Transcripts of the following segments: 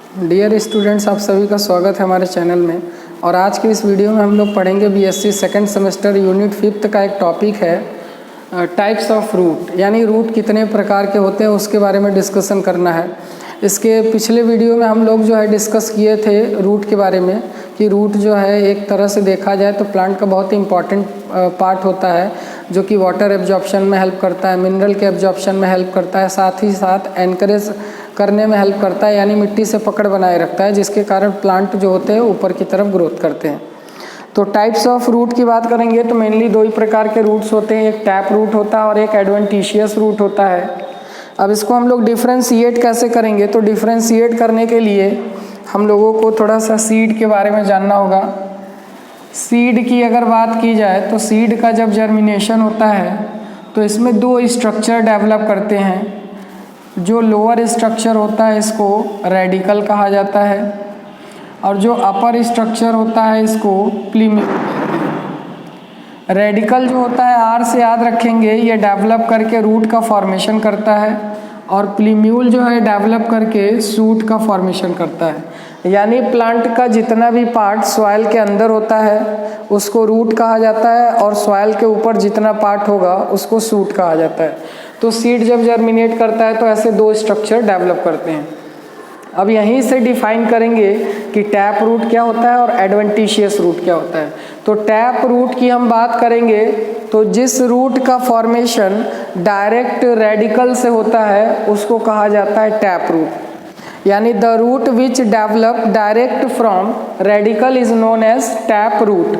Dear students, आप सभी का स्वागत है हमारे चैनल में। और आज के इस वीडियो में हम लोग पढ़ेंगे बीएससी सेकंड सेमेस्टर यूनिट 5 का एक टॉपिक है टाइप्स ऑफ रूट, यानी रूट कितने प्रकार के होते हैं उसके बारे में डिस्कशन करना है। इसके पिछले वीडियो में हम लोग जो है डिस्कस किए थे रूट के बारे में कि रूट जो है एक तरह से देखा जाए तो प्लांट का बहुत ही इम्पॉर्टेंट पार्ट होता है, जो कि वाटर एब्जॉर्प्शन में हेल्प करता है, मिनरल के एब्जॉर्प्शन में हेल्प करता है, साथ ही साथ एनकरेज करने में हेल्प करता है, यानी मिट्टी से पकड़ बनाए रखता है, जिसके कारण प्लांट जो होते हैं ऊपर की तरफ ग्रोथ करते हैं। तो टाइप्स ऑफ रूट की बात करेंगे तो मेनली दो ही प्रकार के रूट्स होते हैं, एक टैप रूट होता है और एक एडवेंटिशियस रूट होता है। अब इसको हम लोग डिफ्रेंशिएट कैसे करेंगे, तो डिफ्रेंशिएट करने के लिए हम लोगों को थोड़ा सा सीड के बारे में जानना होगा। सीड की अगर बात की जाए तो सीड का जब जर्मिनेशन होता है तो इसमें दो स्ट्रक्चर डेवलप करते हैं। जो लोअर स्ट्रक्चर होता है इसको रेडिकल कहा जाता है और जो अपर स्ट्रक्चर होता है इसको प्लीम्यूल कहते हैं। रेडिकल जो होता है आर से याद रखेंगे, ये डेवलप करके रूट का फॉर्मेशन करता है और प्लीम्यूल जो है डेवलप करके शूट का फॉर्मेशन करता है। यानी प्लांट का जितना भी पार्ट सॉइल के अंदर होता है उसको रूट कहा जाता है और सॉइल के ऊपर जितना पार्ट होगा उसको शूट कहा जाता है। तो सीड जब जर्मिनेट करता है तो ऐसे दो स्ट्रक्चर डेवलप करते हैं। अब यहीं से डिफाइन करेंगे कि टैप रूट क्या होता है और एडवेंटिशियस रूट क्या होता है। तो टैप रूट की हम बात करेंगे तो जिस रूट का फॉर्मेशन डायरेक्ट रेडिकल से होता है उसको कहा जाता है टैप रूट, यानी the root which develop direct from radical is known as tap root.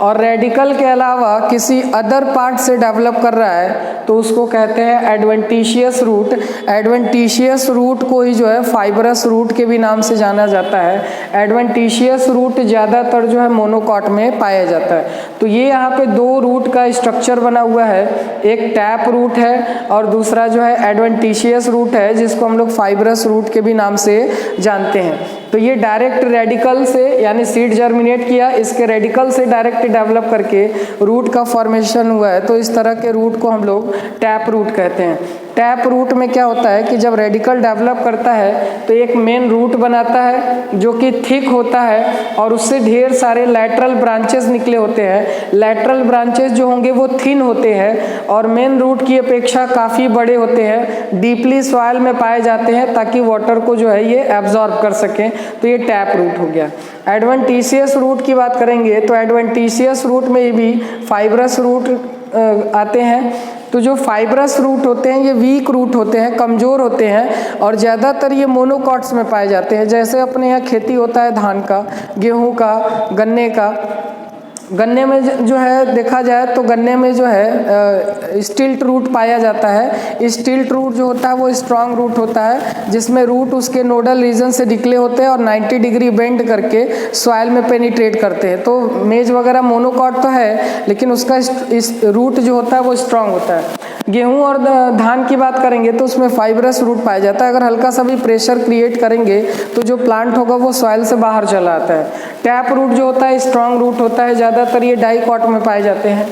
और रेडिकल के अलावा किसी अदर पार्ट से डेवलप कर रहा है तो उसको कहते हैं एडवेंटिशियस रूट। एडवेंटिशियस रूट को ही जो है फाइबरस रूट के भी नाम से जाना जाता है। एडवेंटिशियस रूट ज़्यादातर जो है मोनोकॉट में पाया जाता है। तो ये यहाँ पे दो रूट का स्ट्रक्चर बना हुआ है, एक टैप रूट है और दूसरा जो है एडवेंटिशियस रूट है, जिसको हम लोग फाइबरस रूट के भी नाम से जानते हैं। तो ये डायरेक्ट रेडिकल से, यानी सीड जर्मिनेट किया, इसके रेडिकल से डायरेक्ट डेवलप करके रूट का फॉर्मेशन हुआ है, तो इस तरह के रूट को हम लोग टैप रूट कहते हैं। टैप रूट में क्या होता है कि जब रेडिकल डेवलप करता है तो एक मेन रूट बनाता है जो कि थिक होता है और उससे ढेर सारे लैटरल ब्रांचेस निकले होते हैं। लैटरल ब्रांचेस जो होंगे वो थिन होते हैं और मेन रूट की अपेक्षा काफ़ी बड़े होते हैं, डीपली सॉइल में पाए जाते हैं ताकि वाटर को जो है ये एब्जॉर्ब कर सकें। तो ये टैप रूट हो गया। एडवेंटिशियस रूट की बात करेंगे तो एडवेंटिशियस रूट में भी फाइबरस रूट आते हैं। तो जो फाइबरस रूट होते हैं ये वीक रूट होते हैं, कमज़ोर होते हैं और ज़्यादातर ये मोनोकॉट्स में पाए जाते हैं। जैसे अपने यहाँ खेती होता है धान का, गेहूं का, गन्ने का। गन्ने में जो है देखा जाए तो गन्ने में जो है स्टिल्ट रूट पाया जाता है। स्टिल्ट रूट जो होता है वो स्ट्रॉन्ग रूट होता है, जिसमें रूट उसके नोडल रीजन से निकले होते हैं और 90 डिग्री बेंड करके सॉइल में पेनिट्रेट करते हैं। तो मेज वगैरह मोनोकॉट तो है लेकिन उसका रूट जो होता है वो स्ट्रॉन्ग होता है। गेहूं और धान की बात करेंगे तो उसमें फाइबरस रूट पाया जाता है। अगर हल्का सा भी प्रेशर क्रिएट करेंगे तो जो प्लांट होगा वो सॉइल से बाहर चला आता है। टैप रूट जो होता है स्ट्रॉन्ग रूट होता है, ज़्यादातर ये डाइकॉट में पाए जाते हैं।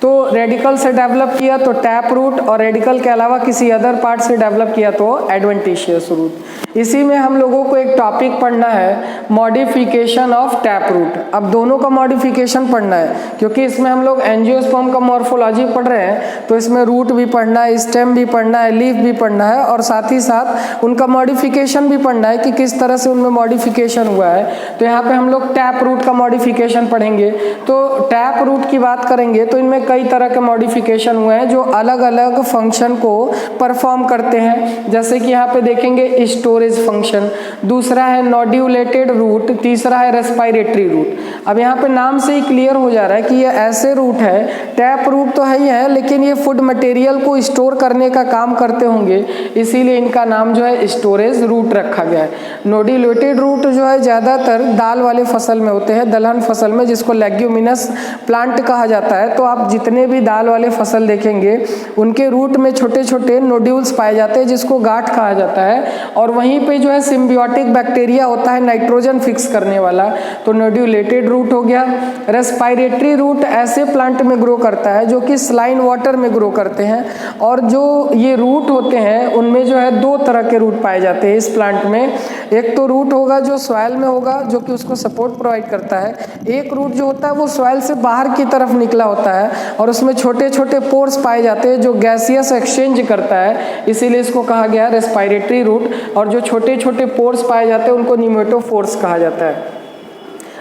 तो रेडिकल से डेवलप किया तो टैप रूट और रेडिकल के अलावा किसी अदर पार्ट से डेवलप किया तो एडवेंटिशियस रूट। इसी में हम लोगों को एक टॉपिक पढ़ना है मॉडिफिकेशन ऑफ टैप रूट। अब दोनों का मॉडिफिकेशन पढ़ना है क्योंकि इसमें हम लोग एंजियोस्पर्म का मॉर्फोलॉजी पढ़ रहे हैं, तो इसमें रूट भी पढ़ना है, स्टेम भी पढ़ना है, लीफ भी पढ़ना है और साथ ही साथ उनका मॉडिफिकेशन भी पढ़ना है कि किस तरह से उनमें मॉडिफिकेशन हुआ है। तो यहाँ पे हम लोग टैप रूट का मॉडिफिकेशन पढ़ेंगे। तो टैप रूट की बात करेंगे तो इनमें कई तरह के मॉडिफिकेशन हुए हैं जो अलग अलग फंक्शन को परफॉर्म करते हैं। जैसे कि यहाँ पे देखेंगे स्टोरेज फंक्शन, दूसरा है नोड्यूलेटेड रूट, तीसरा है रेस्पिरेटरी रूट। अब यहाँ पे नाम से ही क्लियर हो जा रहा है कि ये ऐसे रूट है, टैप रूट तो है ही है लेकिन ये फूड मटेरियल को स्टोर करने का काम करते होंगे, इसीलिए इनका नाम जो है स्टोरेज रूट रखा गया है। नोड्यूलेटेड रूट जो है ज़्यादातर दाल वाले फसल में होते हैं, दलहन फसल में, जिसको लेग्यूमिनस प्लांट कहा जाता है। तो आप जितने भी दाल वाले फसल देखेंगे उनके रूट में छोटे छोटे नोड्यूल्स पाए जाते हैं जिसको गांठ कहा जाता है और वहीं पे जो है सिम्बियोटिक बैक्टीरिया होता है नाइट्रोजन फिक्स करने वाला, तो नोड्यूलेटेड रूट हो गया। रेस्पिरेटरी रूट ऐसे प्लांट में ग्रो करता है जो कि सलाइन वाटर में ग्रो करते हैं और जो ये रूट होते हैं उनमें जो है दो तरह के रूट पाए जाते हैं इस प्लांट में। एक तो रूट होगा जो सॉइल में होगा जो कि उसको सपोर्ट प्रोवाइड करता है, एक रूट जो होता है वो सॉइल से बाहर की तरफ निकला होता है और उसमें छोटे छोटे पोर्स पाए जाते हैं जो गैसियस एक्सचेंज करता है, इसीलिए इसको कहा गया रेस्पिरेटरी रूट। और जो छोटे छोटे पोर्स पाए जाते हैं उनको निमेटोफोर्स कहा जाता है।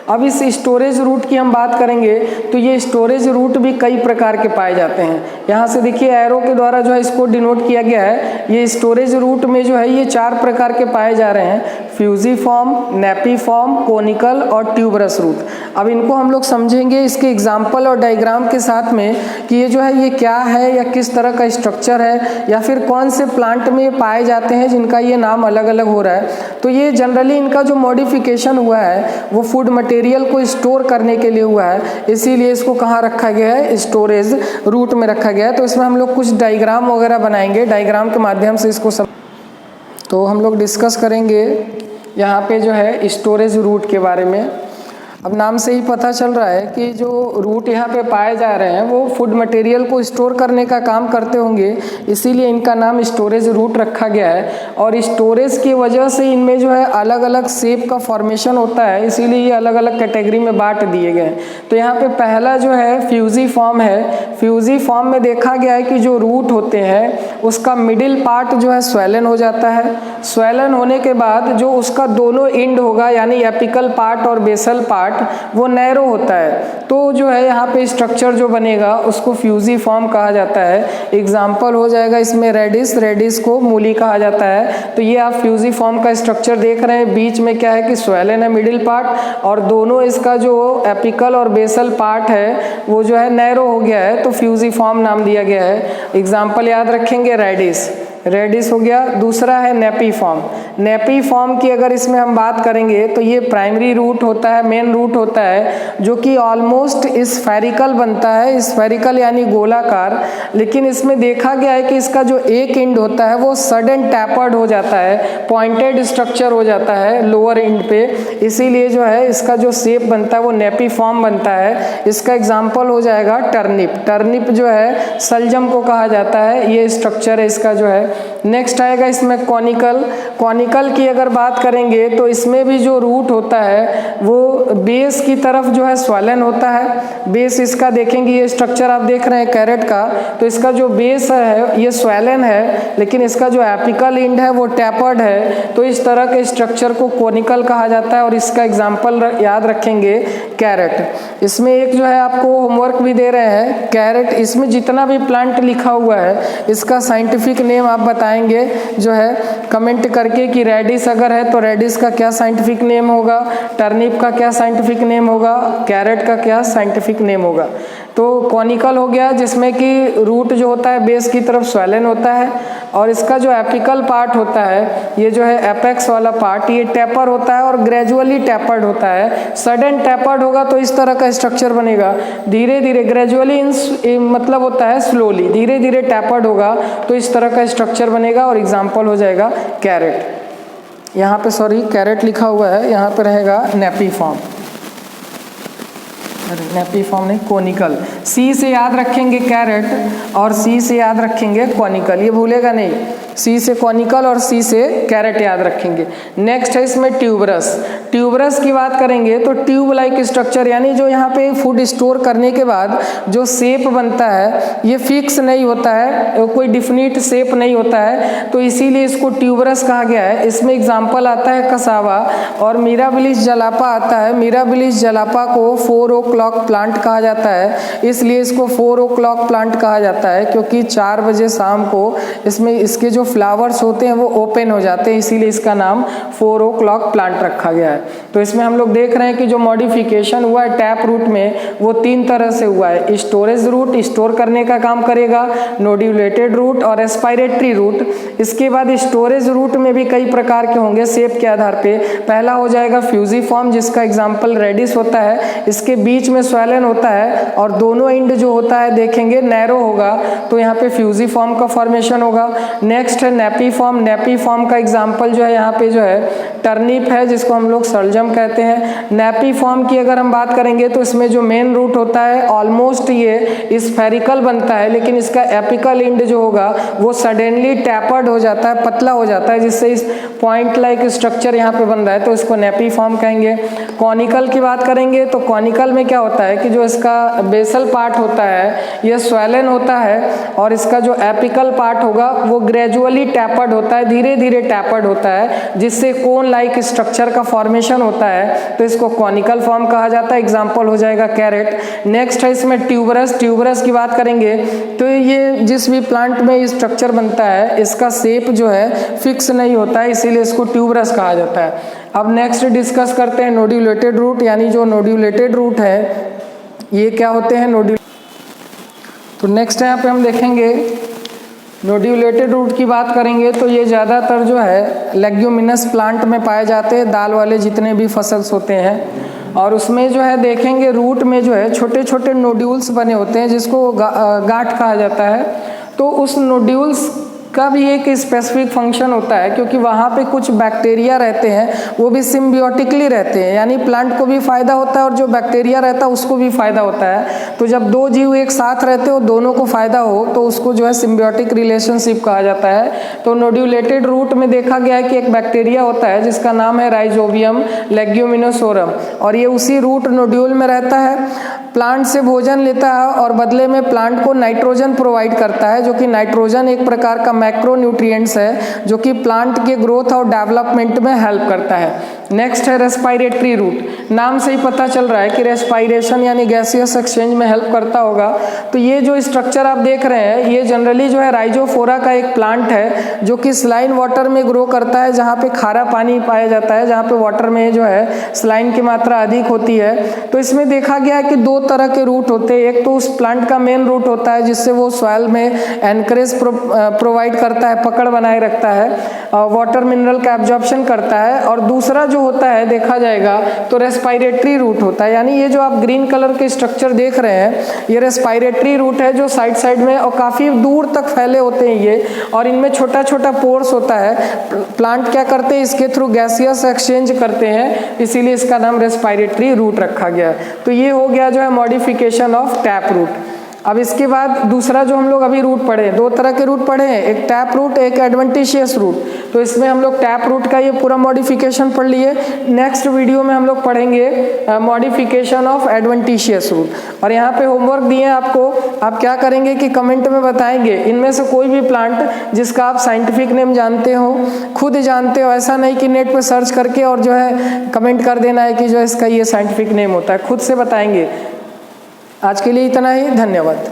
अब इस स्टोरेज रूट की हम बात करेंगे तो ये स्टोरेज रूट भी कई प्रकार के पाए जाते हैं। यहाँ से देखिए एरो के द्वारा जो है इसको डिनोट किया गया है। ये स्टोरेज रूट में जो है ये 4 प्रकार के पाए जा रहे हैं, फ्यूजिफॉर्म, नेपीफॉर्म, कोनिकल और ट्यूबरस रूट। अब इनको हम लोग समझेंगे इसके एग्जाम्पल और डायग्राम के साथ में कि ये जो है ये क्या है या किस तरह का स्ट्रक्चर है या फिर कौन से प्लांट में पाए जाते हैं जिनका ये नाम अलग अलग हो रहा है। तो ये जनरली इनका जो मॉडिफिकेशन हुआ है वो फूड मटेरियल को स्टोर करने के लिए हुआ है, इसीलिए इसको कहाँ रखा गया है, स्टोरेज रूट में रखा गया है। तो इसमें हम लोग कुछ डायग्राम वगैरह बनाएंगे, डायग्राम के माध्यम से इसको तो हम लोग डिस्कस करेंगे यहाँ पे जो है स्टोरेज रूट के बारे में। अब नाम से ही पता चल रहा है कि जो रूट यहाँ पे पाए जा रहे हैं वो फूड मटेरियल को स्टोर करने का काम करते होंगे, इसीलिए इनका नाम स्टोरेज रूट रखा गया है। और स्टोरेज की वजह से इनमें जो है अलग अलग शेप का फॉर्मेशन होता है, इसीलिए ये अलग अलग कैटेगरी में बांट दिए गए हैं। तो यहाँ पे पहला जो है फ्यूजिफॉर्म है। फ्यूजिफॉर्म में देखा गया है कि जो रूट होते हैं उसका मिडिल पार्ट जो है स्वेलन हो जाता है। स्वेलन होने के बाद जो उसका दोनों एंड होगा यानी एपिकल पार्ट और बेसल पार्ट वो नैरो होता है। तो जो है यहाँ पे स्ट्रक्चर जो बनेगा उसको फ्यूजिफॉर्म कहा जाता है। एग्जाम्पल हो जाएगा इसमें रेडिस, रेडिस को मूली कहा जाता है। तो ये आप फ्यूजिफॉर्म का स्ट्रक्चर देख रहे हैं, बीच में क्या है कि स्वेलन है मिडिल पार्ट और दोनों इसका जो एपिकल और बेसल पार्ट है वो जो है नैरो हो गया है, तो फ्यूजिफॉर्म नाम दिया गया है। एग्जाम्पल याद रखेंगे रेडिस, रेडिस हो गया। दूसरा है नेपीफॉर्म। नेपीफॉर्म की अगर इसमें हम बात करेंगे तो ये प्राइमरी रूट होता है, मेन रूट होता है जो कि ऑलमोस्ट स्फेरिकल बनता है, स्फेरिकल यानी गोलाकार। लेकिन इसमें देखा गया है कि इसका जो एक एंड होता है वो सडन टैपर्ड हो जाता है, पॉइंटेड स्ट्रक्चर हो जाता है लोअर एंड पे, इसीलिए जो है इसका जो शेप बनता है वो नेपीफॉर्म बनता है। इसका एग्जाम्पल हो जाएगा टर्निप। टर्निप जो है सलजम को कहा जाता है, ये स्ट्रक्चर है इसका जो है। नेक्स्ट आएगा इसमें कॉनिकल। कॉनिकल की अगर बात करेंगे तो इसमें भी जो रूट होता है वो बेस की तरफ जो है स्वलन होता है। बेस इसका देखेंगे, ये स्ट्रक्चर आप देख रहे हैं कैरेट का, तो इसका जो बेस है ये स्वलन है, लेकिन इसका जो एपिकल एंड है वो टैपर्ड है। तो इस तरह के स्ट्रक्चर को कॉनिकल कहा जाता है और इसका एग्जाम्पल याद रखेंगे कैरेट। इसमें एक जो है आपको होमवर्क भी दे रहे हैं, कैरेट, इसमें जितना भी प्लांट लिखा हुआ है इसका साइंटिफिक नेम आप बताएंगे जो है कमेंट करके कि रेडिस अगर है तो रेडिस का क्या साइंटिफिक नेम होगा, टर्निप का क्या साइंटिफिक नेम होगा, कैरेट का क्या साइंटिफिक नेम होगा। तो कॉनिकल हो गया जिसमें कि रूट जो होता है बेस की तरफ स्वेलन होता है और इसका जो एपिकल पार्ट होता है ये जो है एपेक्स वाला पार्ट ये टैपर होता है और ग्रेजुअली टैपर्ड होता है। सडन टैपर्ड होगा तो इस तरह का स्ट्रक्चर बनेगा, धीरे धीरे ग्रेजुअली मतलब होता है स्लोली, धीरे धीरे टैपर्ड होगा तो इस तरह का स्ट्रक्चर बनेगा और एग्जाम्पल हो जाएगा कैरेट। यहाँ पे सॉरी कैरेट लिखा हुआ है, यहाँ पे रहेगा नेपीफॉर्म, नेपीफॉर्म नहीं कोनिकल। सी से याद रखेंगे कैरेट और सी से याद रखेंगे कॉनिकल, ये भूलेगा नहीं, सी से कॉनिकल और सी से कैरेट याद रखेंगे। नेक्स्ट है इसमें ट्यूबरस। ट्यूबरस की बात करेंगे तो ट्यूब लाइक स्ट्रक्चर यानी जो यहाँ पे फूड स्टोर करने के बाद जो शेप बनता है ये फिक्स नहीं होता है, कोई डिफिनिट शेप नहीं होता है, तो इसीलिए इसको ट्यूबरस कहा गया है। इसमें एग्जाम्पल आता है कसावा और मिराबिलिस जलापा आता है। मिराबिलिस जलापा को 4 o'clock प्लांट कहा जाता है, इसलिए इसको 4 o'clock प्लांट कहा जाता है क्योंकि 4 बजे शाम को इसमें इसके जो फ्लावर्स होते हैं वो ओपन हो जाते हैं, इसीलिए इसका नाम 4 o'clock प्लांट रखा गया है। तो इसमें हम लोग देख रहे हैं कि जो मॉडिफिकेशन हुआ है टैप रूट में वो 3 तरह से हुआ है। स्टोरेज रूट स्टोर करने का काम करेगा, नोड्यूलेटेड रूट और एस्पायरेटरी रूट। इसके बाद स्टोरेज रूट में भी कई प्रकार के होंगे शेप के आधार पे। पहला हो जाएगा फ्यूजिफॉर्म जिसका एग्जाम्पल रेडिस होता है, इसके बीच में स्वेलन होता है और दोनों एंड जो होता है देखेंगे नैरो होगा, तो यहाँ पे फ्यूजिफॉर्म का फॉर्मेशन होगा। नेक्स्ट है नेपीफॉर्म। नेपीफॉर्म का एग्जाम्पल जो है यहाँ पे जो है टर्निप है जिसको हम लोग शलजम कहते हैं। नैपी फॉर्म की अगर हम बात करेंगे तो इसमें जो मेन रूट होता है ऑलमोस्ट ये स्फेरिकल बनता है, लेकिन इसका एपिकल एंड जो होगा वो सडनली टैपर्ड हो जाता है, पतला हो जाता है, जिससे इस पॉइंट लाइक स्ट्रक्चर यहाँ पे बन रहा है, तो इसको नैपी फॉर्म कहेंगे। कॉनिकल की बात करेंगे तो कॉनिकल में क्या होता है कि जो इसका बेसल पार्ट होता है ये स्वेलन होता है और इसका जो एपिकल पार्ट होगा वो ग्रेजुअली टैपर्ड होता है, धीरे धीरे टैपर्ड होता है, जिससे कोन लाइक स्ट्रक्चर का फॉर्मेशन होता है, तो इसको कॉनिकल फॉर्म कहा जाता है। एग्जाम्पल हो जाएगा कैरेट। नेक्स्ट है इसमें ट्यूबरस। ट्यूबरस की बात करेंगे तो ये जिस भी प्लांट में स्ट्रक्चर बनता है इसका शेप जो है फिक्स नहीं होता है, इसीलिए इसको ट्यूबरस कहा जाता है। अब नेक्स्ट डिस्कस करते हैं नोड्यूलेटेड रूट, यानी जो नोड्यूलेटेड रूट है ये क्या होते हैं तो नेक्स्ट यहाँ पे हम देखेंगे नोड्यूलेटेड रूट की बात करेंगे तो ये ज़्यादातर जो है लेग्यूमिनस प्लांट में पाए जाते हैं, दाल वाले जितने भी फसल्स होते हैं, और उसमें जो है देखेंगे रूट में जो है छोटे छोटे नोड्यूल्स बने होते हैं जिसको गांठ कहा जाता है। तो उस नोड्यूल्स का भी एक स्पेसिफिक फंक्शन होता है, क्योंकि वहाँ पे कुछ बैक्टीरिया रहते हैं, वो भी सिम्बियोटिकली रहते हैं, यानी प्लांट को भी फायदा होता है और जो बैक्टीरिया रहता है उसको भी फायदा होता है। तो जब दो जीव एक साथ रहते हो, दोनों को फायदा हो, तो उसको जो है सिम्बियोटिक रिलेशनशिप कहा जाता है। तो नोड्यूलेटेड रूट में देखा गया है कि एक बैक्टीरिया होता है जिसका नाम है राइजोबियम लेग्यूमिनोसोरम, और ये उसी रूट नोड्यूल में रहता है, प्लांट से भोजन लेता है और बदले में प्लांट को नाइट्रोजन प्रोवाइड करता है, जो कि नाइट्रोजन एक प्रकार का मैक्रोन्यूट्रिएंट्स है जो कि प्लांट के ग्रोथ और डेवलपमेंट में हेल्प करता है। नेक्स्ट है रेस्पिरेटरी रूट। नाम से ही पता चल रहा है कि रेस्पिरेशन यानी गैसियस एक्सचेंज में हेल्प करता होगा। तो ये जो स्ट्रक्चर आप देख रहे हैं ये जनरली जो है राइजोफोरा का एक प्लांट है जो कि सलाइन वाटर में ग्रो करता है, जहाँ पे खारा पानी पाया जाता है, जहाँ पे वाटर में जो है सलाइन की मात्रा अधिक होती है। तो इसमें देखा गया है कि दो तरह के रूट होते हैं। एक तो उस प्लांट का मेन रूट होता है जिससे वो सॉइल में एनकरेज प्रोवाइड करता है, पकड़ बनाए रखता है, वाटर मिनरल का एब्जॉर्प्शन करता है, और दूसरा जो होता है देखा जाएगा तो रेस्पिरेटरी रूट होता है। यानी ये जो आप ग्रीन कलर के स्ट्रक्चर देख रहे हैं ये रेस्पिरेटरी रूट है जो साइड साइड में और काफ़ी दूर तक फैले होते हैं ये, और इनमें छोटा छोटा पोर्स होता है। प्लांट क्या करते हैं, इसके थ्रू गैसियस एक्सचेंज करते हैं, इसीलिए इसका नाम रेस्पिरेटरी रूट रखा गया है। तो ये हो गया जो है मॉडिफिकेशन ऑफ टैप रूट। अब इसके बाद दूसरा जो हम लोग अभी रूट पढ़े, दो तरह के रूट पढ़े हैं, एक टैप रूट एक एडवेंटिशियस रूट। तो इसमें हम लोग टैप रूट का ये पूरा मॉडिफिकेशन पढ़ लिए। नेक्स्ट वीडियो में हम लोग पढ़ेंगे मॉडिफिकेशन ऑफ एडवेंटिशियस रूट। और यहाँ पे होमवर्क दिए हैं आपको, आप क्या करेंगे कि कमेंट में बताएंगे इनमें से कोई भी प्लांट जिसका आप साइंटिफिक नेम जानते हो, खुद जानते हो, ऐसा नहीं कि नेट पे सर्च करके और जो है कमेंट कर देना है कि जो इसका ये साइंटिफिक नेम होता है, खुद से बताएंगे। आज के लिए इतना ही, धन्यवाद।